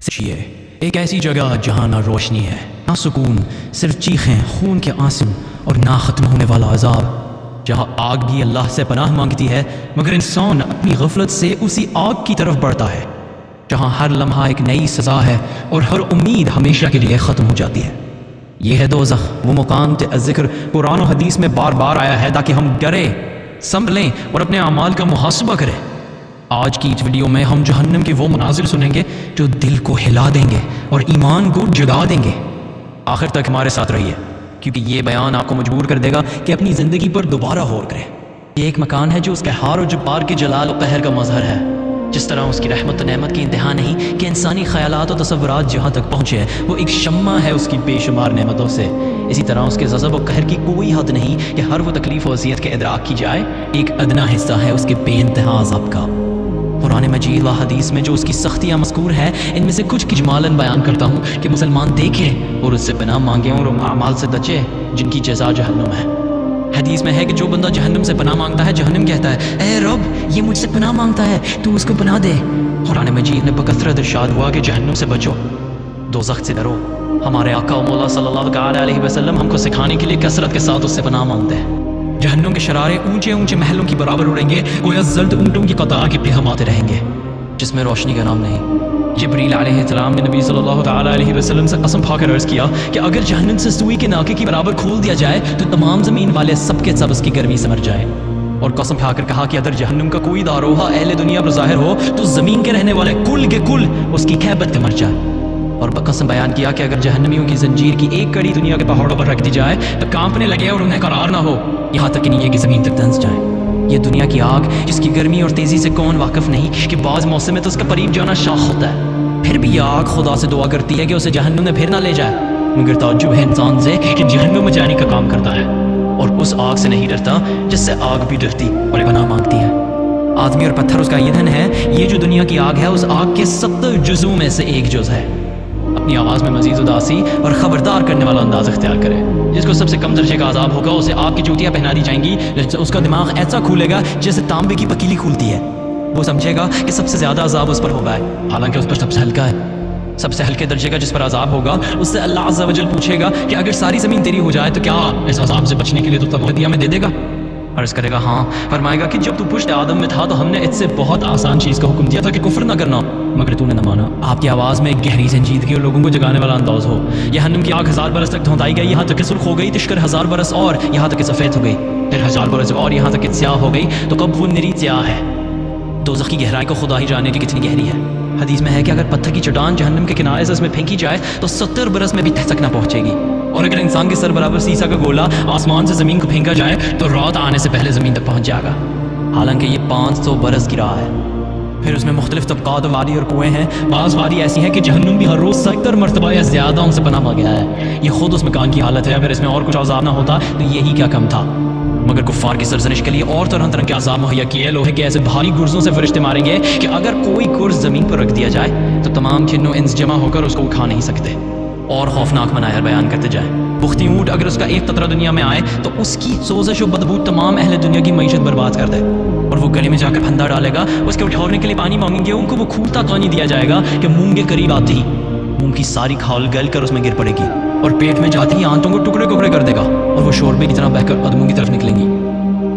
سچیے ایک ایسی جگہ جہاں نہ روشنی ہے نہ سکون، صرف چیخیں، خون کے آنسو اور نہ ختم ہونے والا عذاب، جہاں آگ بھی اللہ سے پناہ مانگتی ہے مگر انسان اپنی غفلت سے اسی آگ کی طرف بڑھتا ہے، جہاں ہر لمحہ ایک نئی سزا ہے اور ہر امید ہمیشہ کے لیے ختم ہو جاتی ہے۔ یہ ہے دوزخ، وہ مقام ذکر قرآن و حدیث میں بار بار آیا ہے تاکہ ہم ڈریں، سنبھلیں اور اپنے اعمال کا محاسبہ کریں۔ آج کی اس ویڈیو میں ہم جہنم کے وہ مناظر سنیں گے جو دل کو ہلا دیں گے اور ایمان کو جگا دیں گے۔ آخر تک ہمارے ساتھ رہیے کیونکہ یہ بیان آپ کو مجبور کر دے گا کہ اپنی زندگی پر دوبارہ غور کریں۔ یہ ایک مکان ہے جو اس قہار اور جبار کے جلال و قہر کا مظہر ہے۔ جس طرح اس کی رحمت و نعمت کی انتہا نہیں کہ انسانی خیالات و تصورات جہاں تک پہنچے وہ ایک شمع ہے اس کی بے شمار نعمتوں سے، اسی طرح اس کے غضب و قہر کی کوئی حد نہیں کہ ہر وہ تکلیف و اذیت کے ادراک کی جائے ایک ادنا حصہ ہے اس کے بے انتہا عذاب کا۔ قرآن مجید و حدیث میں جو اس کی سختیاں مذکور ہیں ان میں سے کچھ اجمالاً بیان کرتا ہوں کہ مسلمان دیکھے اور اس سے پناہ مانگے اور اعمال سے بچے جن کی جزا جہنم ہے۔ حدیث میں ہے کہ جو بندہ جہنم سے پناہ مانگتا ہے جہنم کہتا ہے اے رب یہ مجھ سے پناہ مانگتا ہے تو اس کو پناہ دے۔ قرآن مجید نے بکثرت ارشاد ہوا کہ جہنم سے بچو، دوزخ سے ڈرو۔ ہمارے آقا و مولا صلی اللہ علیہ وسلم ہم کو سکھانے کے لیے کثرت کے ساتھ اس سے پناہ مانگتے ہیں۔ جہنم کے شرارے اونچے اونچے محلوں کی برابر اڑیں گے، گویا زرد اونٹوں کی قطار کے پہ ہماتے رہیں گے جس میں روشنی کا نام نہیں۔ جبریل علیہ السلام نے نبی صلی اللہ علیہ وسلم سے قسم کھا کر عرض کیا کہ اگر جہنم سے سوئی کے ناکے کی برابر کھول دیا جائے تو تمام زمین والے سب کے سب اس کی گرمی سے مر جائیں، اور قسم کھا کر کہا کہ اگر جہنم کا کوئی داروہا اہل دنیا پر ظاہر ہو تو زمین کے رہنے والے کل کے کل اس کی کھیبت سے مر جائے، اور بقسم بیان کیا کہ اگر جہنمیوں کی زنجیر کی ایک کڑی دنیا کے پہاڑوں پر رکھ دی جائے تو کانپنے لگے اور انہیں قرار نہ ہو یہاں تک کہ نیچے کی زمین تک دھنس جائیں۔ یہ دنیا کی آگ جس کی گرمی اور تیزی سے کون واقف نہیں کہ بعض موسم میں تو اس کا قریب جانا شاخ ہوتا ہے، پھر بھی یہ آگ خدا سے دعا کرتی ہے کہ اسے جہنم میں پھر نہ لے جائے، مگر تعجب ہے انسان سے کہ جہنم میں جانے کا کام کرتا ہے اور اس آگ سے نہیں ڈرتا جس سے آگ بھی ڈرتی اور پناہ مانگتی ہے۔ آدمی اور پتھر اس کا ایندھن ہے، یہ جو دنیا کی آگ ہے اس آگ کے 70 جزوں میں سے ایک جز ہے۔ اپنی آواز میں مزید اداسی اور خبردار کرنے والا انداز اختیار کرے۔ جس کو سب سے کم درجے کا عذاب ہوگا اسے آگ کی چوٹیاں پہنا دی جائیں گی، اس کا دماغ ایسا کھولے گا جیسے تانبے کی پکیلی کھولتی ہے، وہ سمجھے گا کہ سب سے زیادہ عذاب اس پر ہوگا ہے حالانکہ اس پر سب سے ہلکا ہے۔ سب سے ہلکے درجے کا جس پر عذاب ہوگا اس سے اللہ عز و جل پوچھے گا کہ اگر ساری زمین تیری ہو جائے تو کیا اس عذاب سے بچنے کے لیے تو تمہیں دیا میں دے دے گا؟ عرض کرے گا ہاں۔ فرمائے گا کہ جب تو پشت آدم میں تھا تو ہم نے اس سے بہت آسان چیز کا حکم دیا تھا کہ کفر نہ کرنا، مگر تو نے نہ مانا۔ آپ کی آواز میں ایک گہری سنجیدگی اور لوگوں کو جگانے والا انداز ہو۔ جہنم کی آگ 1000 برس تک دھونتائی گئی، یہاں تک کہ سرخ ہو گئی، تشکر 1000 برس اور یہاں تک کہ سفید ہو گئی، پھر 1000 برس اور یہاں تک کہ سیاہ ہو گئی، تو کب وہ نری سیاہ ہے؟ دوزخ کی گہرائی کو خدا ہی جانے کی کتنی گہری ہے۔ حدیث میں ہے کہ اگر پتھر کی چٹان جہنم کے کنارے سے اس میں پھینکی جائے تو 70 برس میں بھی تک نہ پہنچے گی، اور اگر انسان کے سر برابر سیسا کا گولا آسمان سے زمین کو پھینکا جائے تو رات آنے سے پہلے زمین تک پہنچ جائے گا، حالانکہ یہ 500 برس کی راہ ہے۔ پھر اس میں مختلف طبقات و وادی اور کنویں ہیں، بعض وادی ایسی ہیں کہ جہنم بھی ہر روز 70 مرتبہ یا زیادہ ان سے پناہ مانگا ہے۔ یہ خود اس مکان کی حالت ہے، اگر اس میں اور کچھ عذاب نہ ہوتا تو یہی کیا کم تھا، مگر کفار کی سرزنش کے لیے اور طرح طرح کے عذاب مہیا کیے۔ لوہے کے ایسے بھاری گرزوں سے فرشتے ماریں گے کہ اگر کوئی گرز زمین پر رکھ دیا جائے تو تمام جن و انس جمع ہو کر اس کو اٹھا نہیں سکتے۔ اور خوفناک مناظر بیان کرتے جائیں۔ بختی اونٹ اگر اس کا ایک قطرہ دنیا میں آئے تو اس کی سوزش و بدبو تمام اہل دنیا کی معیشت برباد کر دے، اور وہ گلے میں جا کر پھندا ڈالے گا۔ اس کے اٹھانے کے لیے پانی مانگیں گے، ان کو وہ کھولتا پانی دیا جائے گا کہ منہ کے قریب آتے ہی منہ کی ساری کھال گل کر اس میں گر پڑے گی، اور پیٹ میں جاتے ہی آنتوں کو ٹکڑے ٹکڑے کر دے گا، اور وہ شوربے کی طرح بہہ کر قدموں کی طرف نکلیں گی۔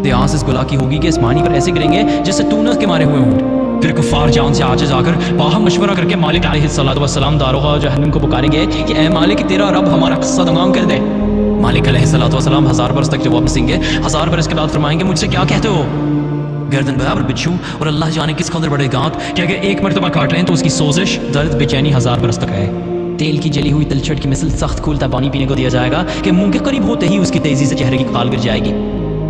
دیاس اس گلا کی ہوگی کہ اس پانی پر ایسے گریں گے جس سے تونس کے مارے ہوئے اونٹ۔ پھر کفار جان سے عاجز آ کر باہم مشورہ کر کے مالک علیہ السلام داروغہ جہنم کو پکاریں گے کہ اے مالک تیرا رب ہمارا قصہ تمام کر دے۔ مالک علیہ السلام 1000 برس تک جواب دیں گے، 1000 برس کے بعد فرمائیں گے مجھ سے کیا کہتے ہو؟ گردن برابر بچھو، اور اللہ جانے کس قدر بڑے گانٹ کہ اگر ایک مرتبہ کاٹ لیں تو اس کی سوزش درد بے چینی 1000 برس تک ہے۔ تیل کی جلی ہوئی تلچھٹ کی مثل سخت کھولتا پانی پینے کو دیا جائے گا کہ منہ کے قریب ہوتے ہی اس کی تیزی سے چہرے کی کھال گر جائے گی،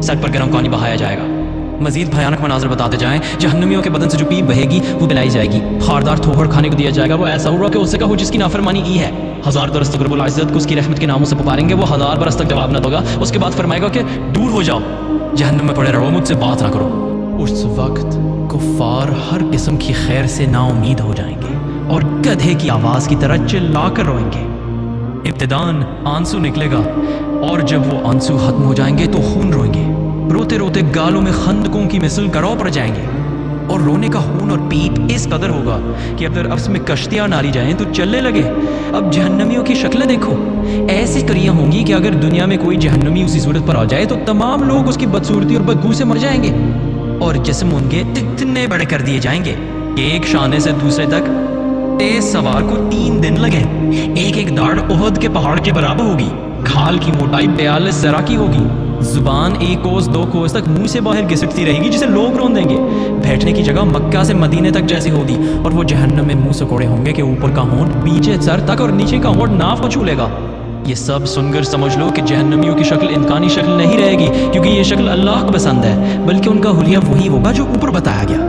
سر پر گرم پانی بہایا جائے گا۔ مزید بھیانک مناظر بتاتے جائیں۔ جہنمیوں کے بدن سے جو پیپ بہے گی وہ پلائی جائے گی، خاردار تھوڑ کھانے کو دیا جائے گا، وہ ایسا ہوگا کہ اس سے کہو جس کی نافرمانی کی ہے۔ 1000 برس تک رب العزت کو اس کی رحمت کے ناموں سے پکاریں گے، وہ 1000 برس تک جواب نہ ہوگا۔ اس کے بعد فرمائے گا کہ دور ہو جاؤ، جہنم میں پڑے رہو، مجھ سے بات نہ کرو۔ اس وقت کفار ہر قسم کی خیر سے نا امید ہو جائیں گے اور گدھے کی آواز کی طرح چلا کر روئیں گے۔ ابتداً آنسو نکلے گا، اور جب وہ آنسو ختم ہو جائیں گے تو خون روئیں گے، روتے روتے گالوں میں خندقوں کی مثل گرو پڑ جائیں گے، اور رونے کا خون اور پیپ اس قدر ہوگا کہ اگر اب میں کشتیاں ڈالی جائیں تو چلنے لگے۔ اب جہنمیوں کی شکلیں دیکھو، ایسی کریاں ہوں گی کہ اگر دنیا میں کوئی جہنمی اسی صورت پر آ جائے تو تمام لوگ اس کی بدصورتی اور بدبو سے مر جائیں گے، اور جسم ان کے اتنے بڑے کر دیے جائیں گے کہ ایک شانے سے دوسرے تک تیز سوار کو 3 دن لگے۔ ایک داڑھ احد کے پہاڑ کے برابر ہوگی، کھال کی موٹائی 42 ذرا کی ہوگی، زبان 1 کوس 2 کوس تک منہ سے باہر گھسٹتی رہے گی جسے لوگ رون دیں گے۔ بیٹھنے کی جگہ مکہ سے مدینے تک جیسی ہوگی، اور وہ جہنم میں منہ سے کوڑے ہوں گے کہ اوپر کا ہونٹ بیچے سر تک اور نیچے کا ہونٹ ناف کو چھو لے گا۔ یہ سب سن کر سمجھ لو کہ جہنمیوں کی شکل انسانی شکل نہیں رہے گی، کیونکہ یہ شکل اللہ کو پسند ہے، بلکہ ان کا حلیہ وہی ہوگا جو اوپر بتایا گیا،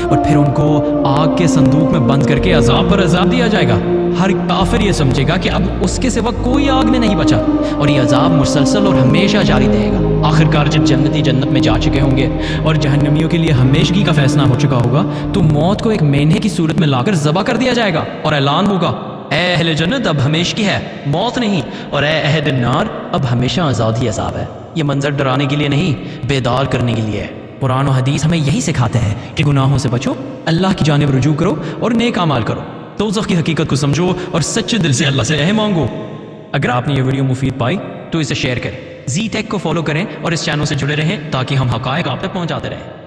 اور پھر ان کو آگ کے صندوق میں بند کر کے عذاب پر عذاب دیا جائے گا۔ ہر کافر یہ سمجھے گا کہ اب اس کے سوا کوئی آگ میں نہیں بچا، اور یہ عذاب مسلسل اور ہمیشہ جاری رہے گا۔ آخرکار جب جنتی جنت میں جا چکے ہوں گے اور جہنمیوں کے لیے ہمیشگی کا فیصلہ ہو چکا ہوگا، تو موت کو ایک مینڈھے کی صورت میں لا کر ذبح کر دیا جائے گا، اور اعلان ہوگا، اے اہل جنت اب ہمیشگی ہے، موت نہیں، اور اے اہل النار اب ہمیشہ عذاب ہی عذاب ہے۔ یہ منظر ڈرانے کے لیے نہیں، بیدار کرنے کے لیے ہے۔ قرآن و حدیث ہمیں یہی سکھاتے ہیں کہ گناہوں سے بچو، اللہ کی جانب رجوع کرو اور نیک اعمال کرو، دوزخ کی حقیقت کو سمجھو اور سچے دل سے اللہ سے رحم مانگو۔ اگر آپ نے یہ ویڈیو مفید پائی تو اسے شیئر کریں، زی ٹیک کو فالو کریں اور اس چینل سے جڑے رہیں تاکہ ہم حقائق آپ تک پہنچاتے رہیں۔